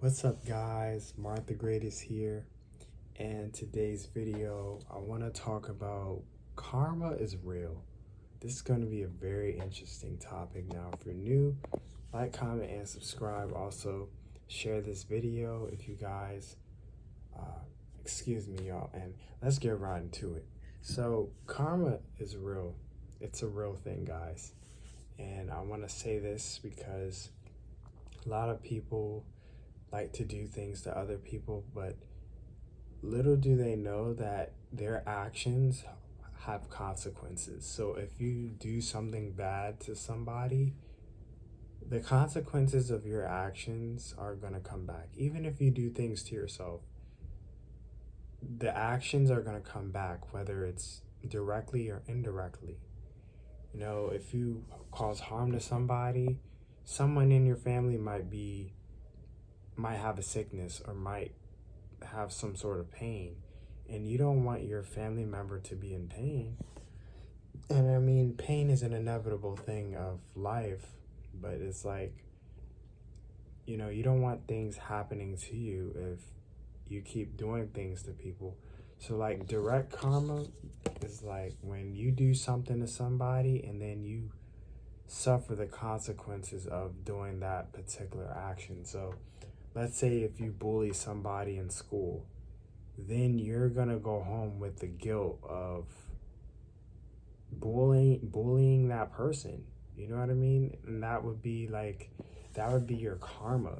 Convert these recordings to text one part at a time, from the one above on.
What's up, guys? MarcTheGreatest here, and today's video I want to talk about karma is real. This is going to be a very interesting topic. Now, if you're new, like, comment, and subscribe. Also, share this video if you guys, excuse me, y'all, and let's get right into it. So, karma is real. It's a real thing, guys, and I want to say this because a lot of people like to do things to other people, but little do they know that their actions have consequences. So if you do something bad to somebody, the consequences of your actions are going to come back. Even if you do things to yourself, the actions are going to come back, whether it's directly or indirectly. You know, if you cause harm to somebody, someone in your family might have a sickness or might have some sort of pain, and you don't want your family member to be in pain. And I mean, pain is an inevitable thing of life, but it's like, you don't want things happening to you if you keep doing things to people. So like direct karma is like when you do something to somebody and then you suffer the consequences of doing that particular action. So let's say if you bully somebody in school, then you're gonna go home with the guilt of bullying that person. You know what I mean? And that would be your karma.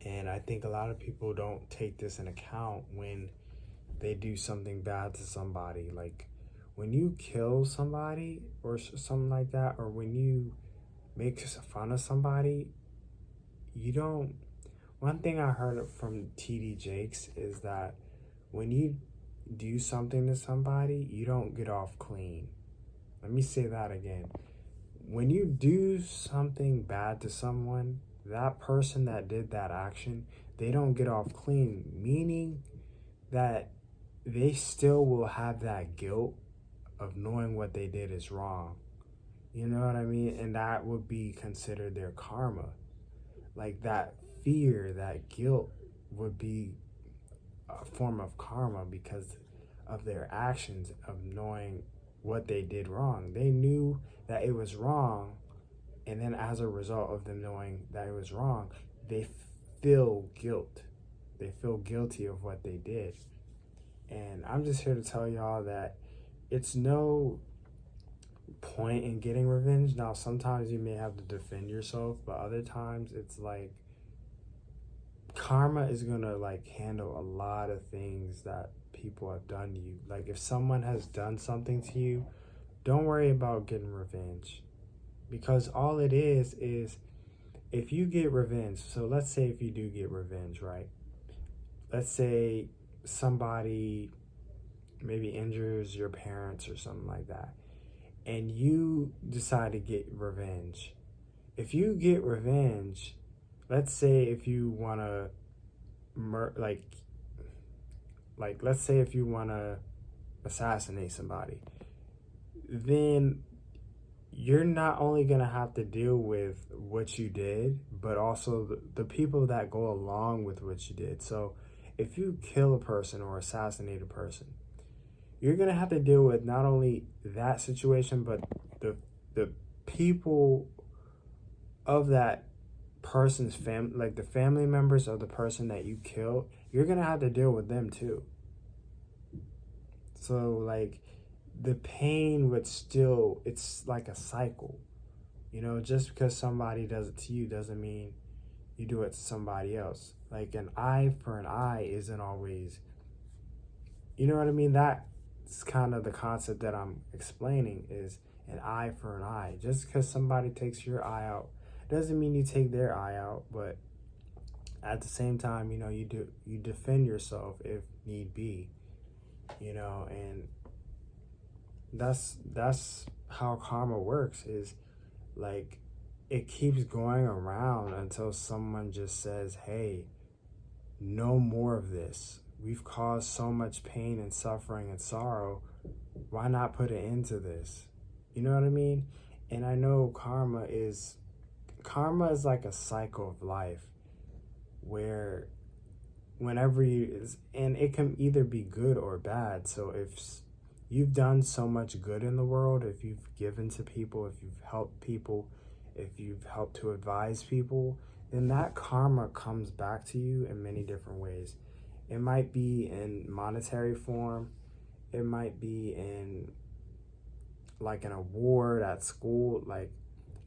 And I think a lot of people don't take this in account when they do something bad to somebody. Like when you kill somebody or something like that, or when you make fun of somebody, you don't. One thing I heard from TD Jakes is that when you do something to somebody, you don't get off clean. Let me say that again. When you do something bad to someone, that person that did that action, they don't get off clean, meaning that they still will have that guilt of knowing what they did is wrong. You know what I mean? And that would be considered their karma. Like that fear, that guilt would be a form of karma because of their actions of knowing what they did wrong. They knew that it was wrong, and then as a result of them knowing that it was wrong, they feel guilt. They feel guilty of what they did. And I'm just here to tell y'all that it's no point in getting revenge. Now, sometimes you may have to defend yourself, but other times it's like karma is gonna like handle a lot of things that people have done to you. Like if someone has done something to you, don't worry about getting revenge, because all it is if you get revenge. So let's say if you do get revenge, right? Let's say somebody maybe injures your parents or something like that, and you decide to get revenge. If you get revenge, let's say if you want to let's say if you want to assassinate somebody, then you're not only going to have to deal with what you did, but also the people that go along with what you did. So if you kill a person or assassinate a person, you're going to have to deal with not only that situation, but the people of that person's family, like the family members of the person that you killed. You're going to have to deal with them too. So like the pain would still, it's like a cycle. Just because somebody does it to you doesn't mean you do it to somebody else. Like an eye for an eye isn't always, you know what I mean? That's kind of the concept that I'm explaining, is an eye for an eye. Just because somebody takes your eye out doesn't mean you take their eye out, but at the same time, you defend yourself if need be, and that's how karma works, is like it keeps going around until someone just says, hey, no more of this. We've caused so much pain and suffering and sorrow. Why not put an end to this? You know what I mean? And I know karma is like a cycle of life. where whenever and it can either be good or bad. So if you've done so much good in the world, if you've given to people, if you've helped people, if you've helped to advise people, then that karma comes back to you in many different ways. It might be in monetary form. It might be in like an award at school. Like,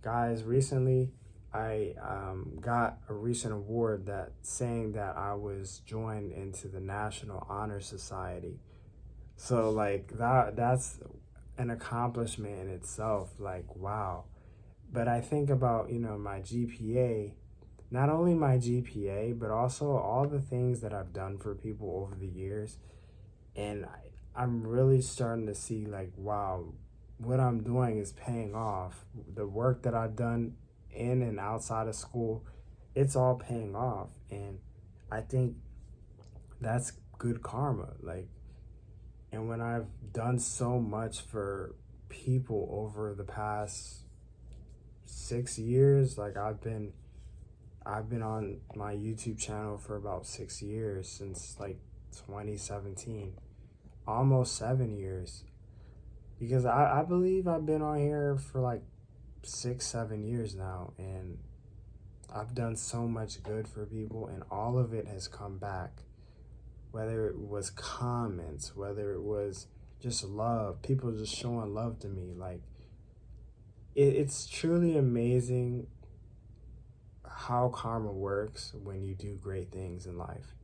guys, recently I got a recent award that saying that I was joined into the National Honor Society. So like that's an accomplishment in itself. Like, wow. But I think about, my GPA, not only my GPA, but also all the things that I've done for people over the years. And I'm really starting to see, like, wow, what I'm doing is paying off. The work that I've done in and outside of school, it's all paying off. And I think that's good karma. Like, and when I've done so much for people over the past 6 years, like I've been on my YouTube channel for about 6 years, since like 2017, almost 7 years. Because I believe I've been on here for like 6, 7 years now, and I've done so much good for people, and all of it has come back. Whether it was comments, whether it was just love, people just showing love to me. Like, it's truly amazing how karma works when you do great things in life.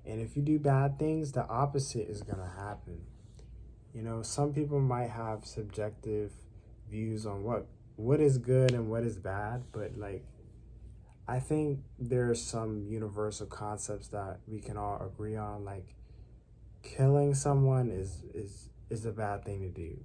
And if you do bad things, the opposite is going to happen. Some people might have subjective views on what is good and what is bad, but like, I think there are some universal concepts that we can all agree on. Like, killing someone is a bad thing to do.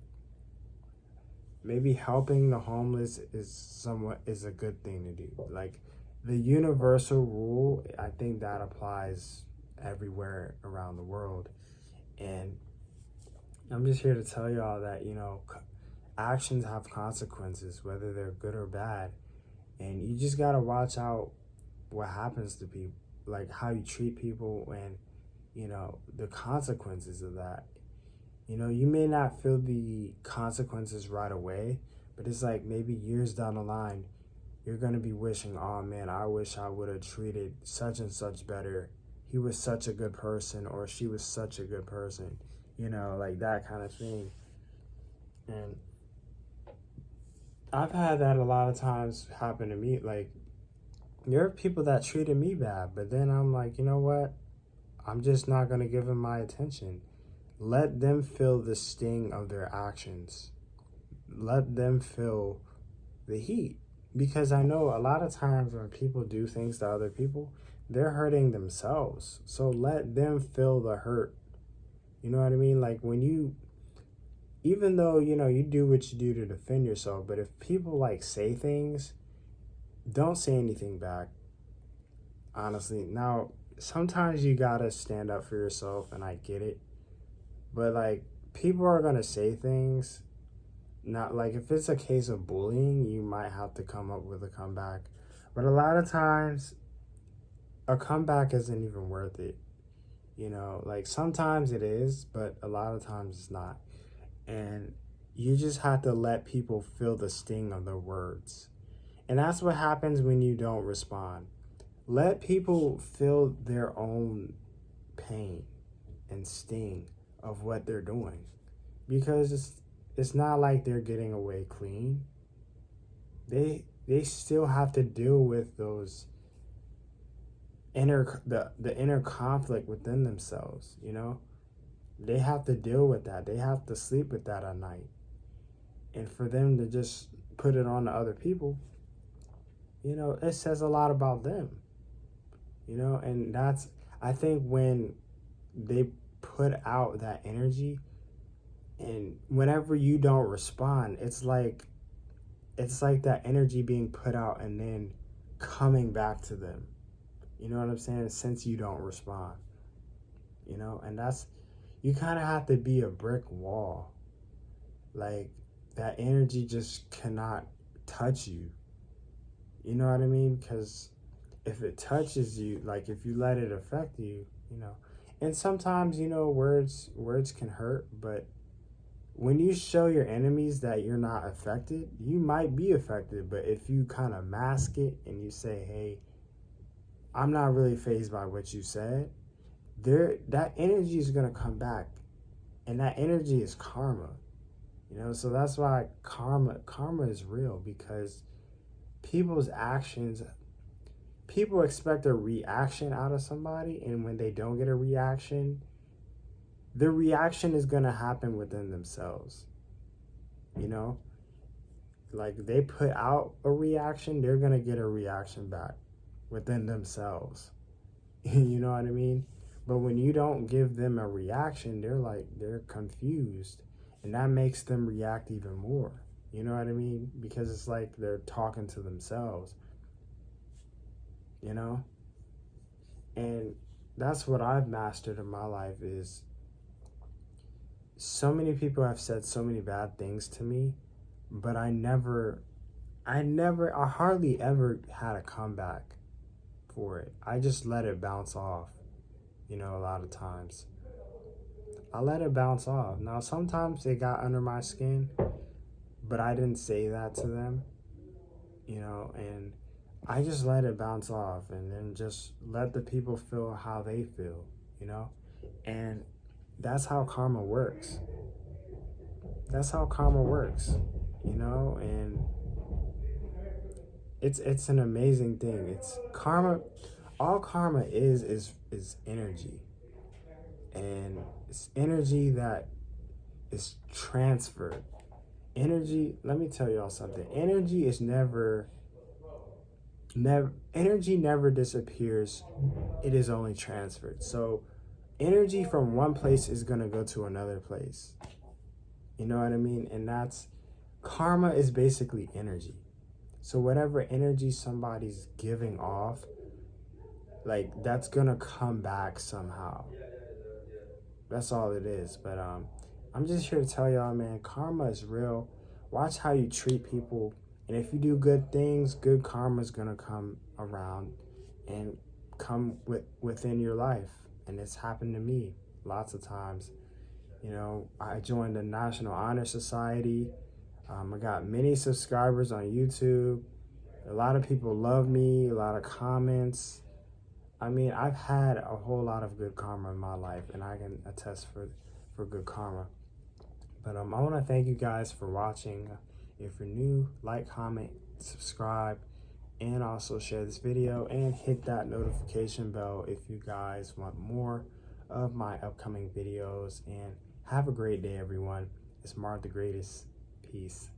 Maybe helping the homeless is a good thing to do. Like, the universal rule, I think that applies everywhere around the world. And I'm just here to tell y'all that, actions have consequences, whether they're good or bad. And you just got to watch out what happens to people, like how you treat people, and, the consequences of that. You may not feel the consequences right away, but it's like maybe years down the line, you're going to be wishing, oh man, I wish I would have treated such and such better. He was such a good person, or she was such a good person, like that kind of thing. And I've had that a lot of times happen to me. Like, there are people that treated me bad, but then I'm like, you know what? I'm just not going to give them my attention. Let them feel the sting of their actions. Let them feel the heat. Because I know a lot of times when people do things to other people, they're hurting themselves. So let them feel the hurt. You know what I mean? Like, even though, you do what you do to defend yourself, but if people like say things, don't say anything back. Honestly. Now, sometimes you gotta stand up for yourself, and I get it. But like, people are gonna say things. Not like, if it's a case of bullying, you might have to come up with a comeback. But a lot of times, a comeback isn't even worth it. Like, sometimes it is, but a lot of times it's not. And you just have to let people feel the sting of their words. And that's what happens when you don't respond. Let people feel their own pain and sting of what they're doing. Because it's not like they're getting away clean. They still have to deal with those the inner conflict within themselves, They have to deal with that. They have to sleep with that at night. And for them to just put it on to other people, it says a lot about them. And that's, I think, when they put out that energy, and whenever you don't respond, it's like that energy being put out and then coming back to them. You know what I'm saying? Since you don't respond. And that's, you kind of have to be a brick wall. Like, that energy just cannot touch you. You know what I mean? Because if it touches you, like if you let it affect you, you know. And sometimes, you know, words can hurt, but when you show your enemies that you're not affected, you might be affected, but if you kind of mask it and you say, hey, I'm not really fazed by what you said, that energy is going to come back, and that energy is karma, you know. So that's why karma is real, because people's actions, people expect a reaction out of somebody, and when they don't get a reaction, the reaction is going to happen within themselves, you know. Like they put out a reaction, they're going to get a reaction back within themselves. You know what I mean? But when you don't give them a reaction, they're confused, and that makes them react even more. You know what I mean? Because it's like they're talking to themselves, you know? And that's what I've mastered in my life is so many people have said so many bad things to me, but I hardly ever had a comeback for it. I just let it bounce off, you know, a lot of times. I let it bounce off. Now, sometimes it got under my skin, but I didn't say that to them, you know, and I just let it bounce off and then just let the people feel how they feel, you know, and that's how karma works. That's how karma works, you know, and it's an amazing thing. It's karma. All karma is energy, and it's energy that is transferred. Energy, let me tell y'all something. Energy is never energy never disappears. It is only transferred. So energy from one place is going to go to another place. You know what I mean? And that's karma is basically energy. So whatever energy somebody's giving off, like that's going to come back somehow. That's all it is. But I'm just here to tell y'all, man, karma is real. Watch how you treat people. And if you do good things, good karma is going to come around and come within your life. And it's happened to me lots of times. You know, I joined the National Honor Society. I got many subscribers on YouTube. A lot of people love me, a lot of comments. I mean, I've had a whole lot of good karma in my life, and I can attest for good karma. But I want to thank you guys for watching. If you're new, like, comment, subscribe, and also share this video and hit that notification bell if you guys want more of my upcoming videos. And have a great day, everyone. It's MarcTheGreatest. Peace.